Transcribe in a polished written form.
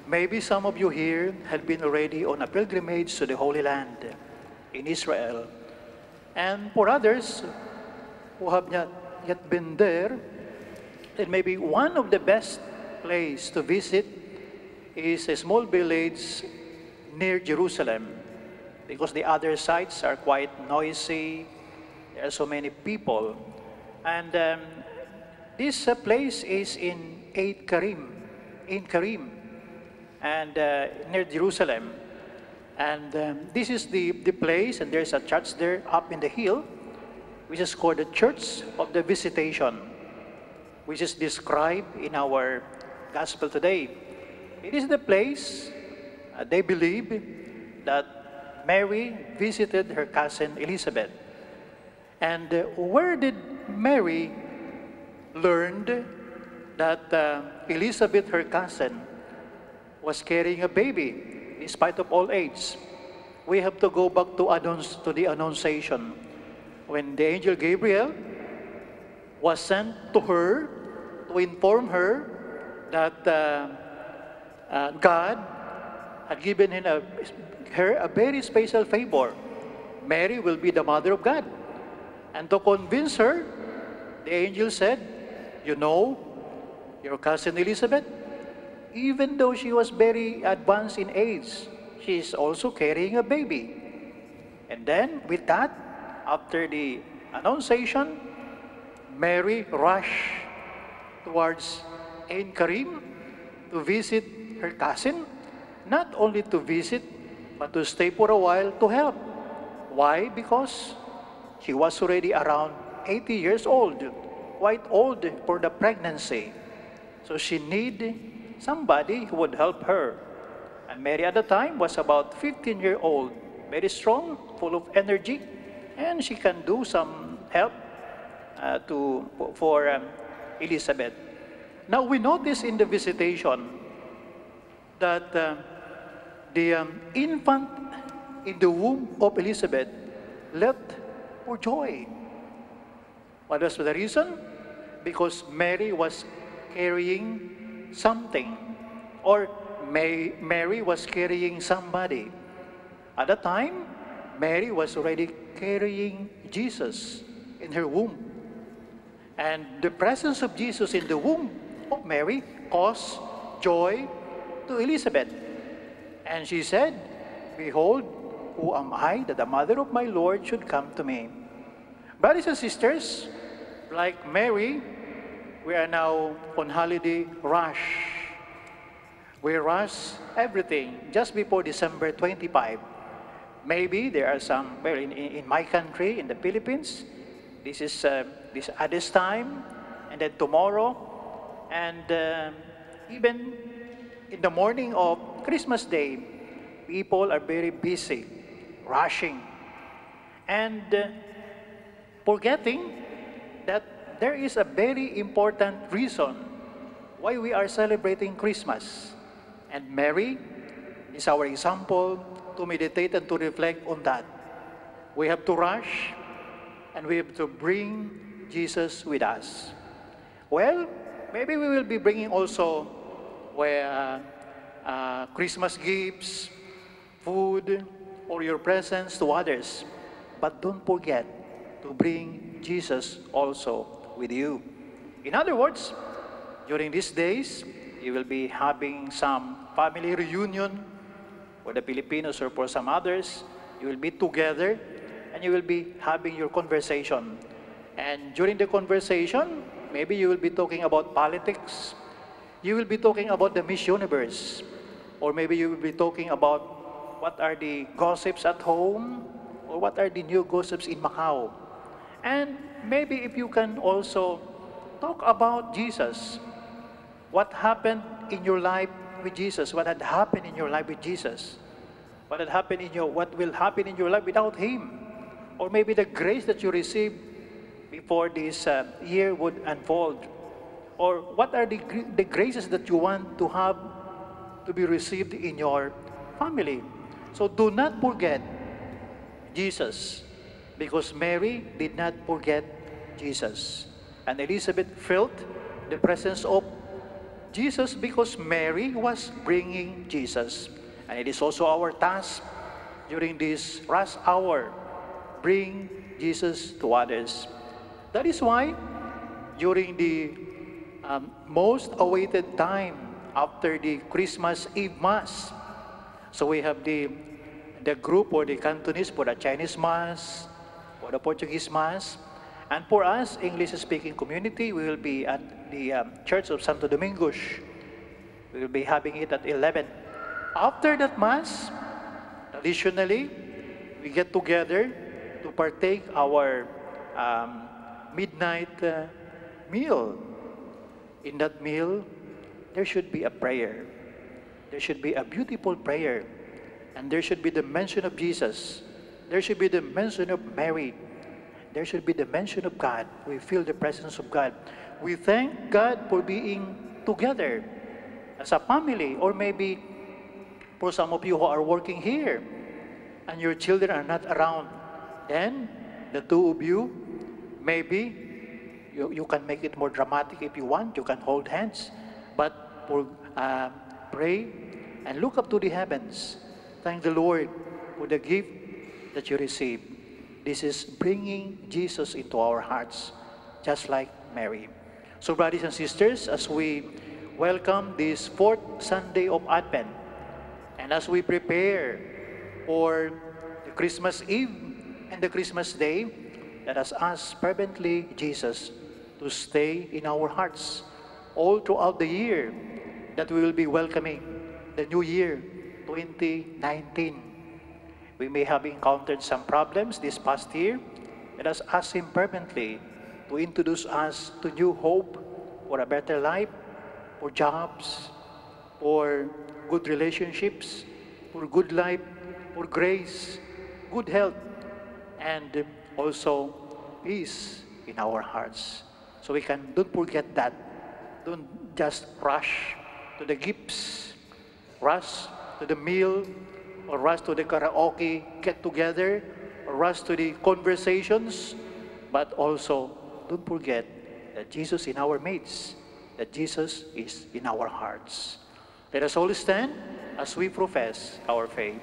Maybe some of you here had been already on a pilgrimage to the Holy Land in Israel. And for others who have not yet been there, then maybe one of the best places to visit is a small village near Jerusalem, because the other sites are quite noisy. There are so many people. And this place is in Karim, and near Jerusalem. And this is the place, and there's a church there up in the hill, which is called the Church of the Visitation, which is described in our gospel today. It is the place, they believe, that Mary visited her cousin Elizabeth. And where did Mary learn that Elizabeth, her cousin, was carrying a baby in spite of old age? We have to go back to the Annunciation, when the angel Gabriel was sent to her to inform her that God had given her a very special favor. Mary will be the mother of God. And to convince her, the angel said, you know, your cousin Elizabeth, even though she was very advanced in age, she is also carrying a baby. And then, with that, after the Annunciation, Mary rushed towards Ein Karim to visit her cousin, not only to visit, but to stay for a while to help. Why? Because she was already around 80 years old, quite old for the pregnancy. So she needed somebody who would help her. And Mary at the time was about 15 years old, very strong, full of energy, and she can do some help for Elizabeth. Now we notice in the visitation that the infant in the womb of Elizabeth leapt for joy. What was the reason? Because Mary was carrying something, or Mary was carrying somebody. At the time, Mary was already carrying Jesus in her womb. And the presence of Jesus in the womb of Mary caused joy to Elizabeth. And she said, behold, who am I that the mother of my Lord should come to me? Brothers and sisters, like Mary, we are now on holiday rush. We rush everything just before December 25. Maybe there are some, well, in my country, in the Philippines, this is at this time, and then tomorrow, and even in the morning of Christmas Day, people are very busy, rushing, and forgetting that there is a very important reason why we are celebrating Christmas. And Mary is our example to meditate and to reflect on that. We have to rush, and we have to bring Jesus with us. Well, maybe we will be bringing also Christmas gifts, food, or your presents to others. But don't forget to bring Jesus also with you. In other words, during these days, you will be having some family reunion for the Filipinos or for some others. You will be together and you will be having your conversation. And during the conversation, maybe you will be talking about politics. You will be talking about the Miss Universe. Or maybe you will be talking about what are the gossips at home, or what are the new gossips in Macau. And maybe if you can also talk about Jesus, what happened in your life with Jesus, what had happened in your life with Jesus, what will happen in your life without Him, or maybe the grace that you received before this year would unfold, or what are the graces that you want to have to be received in your family. So do not forget Jesus, because Mary did not forget Jesus. And Elizabeth felt the presence of Jesus because Mary was bringing Jesus. And it is also our task during this rush hour, bring Jesus to others. That is why during the most awaited time after the Christmas Eve Mass, so we have the group or the Cantonese for the Chinese Mass, for the Portuguese Mass, and for us, English-speaking community, we will be at the Church of Santo Domingos. We will be having it at 11. After that Mass, traditionally, we get together to partake our midnight meal. In that meal, there should be a prayer. There should be a beautiful prayer. And there should be the mention of Jesus. There should be the mention of Mary. There should be the mention of God. We feel the presence of God. We thank God for being together as a family, or maybe for some of you who are working here and your children are not around. Then the two of you, maybe you can make it more dramatic if you want. You can hold hands, but for, pray and look up to the heavens. Thank the Lord for the gift that you receive. This is bringing Jesus into our hearts, just like Mary. So brothers and sisters, as we welcome this fourth Sunday of Advent, and as we prepare for the Christmas Eve and the Christmas Day, let us ask fervently Jesus to stay in our hearts all throughout the year, that we will be welcoming the new year, 2019. We may have encountered some problems this past year. Let us ask Him fervently to introduce us to new hope for a better life, for jobs, for good relationships, for good life, for grace, good health, and also peace in our hearts. So we don't forget that. Don't just rush to the gifts, rush to the meal, or rush to the karaoke get-together, or rush to the conversations, but also don't forget that Jesus in our midst, that Jesus is in our hearts. Let us all stand as we profess our faith.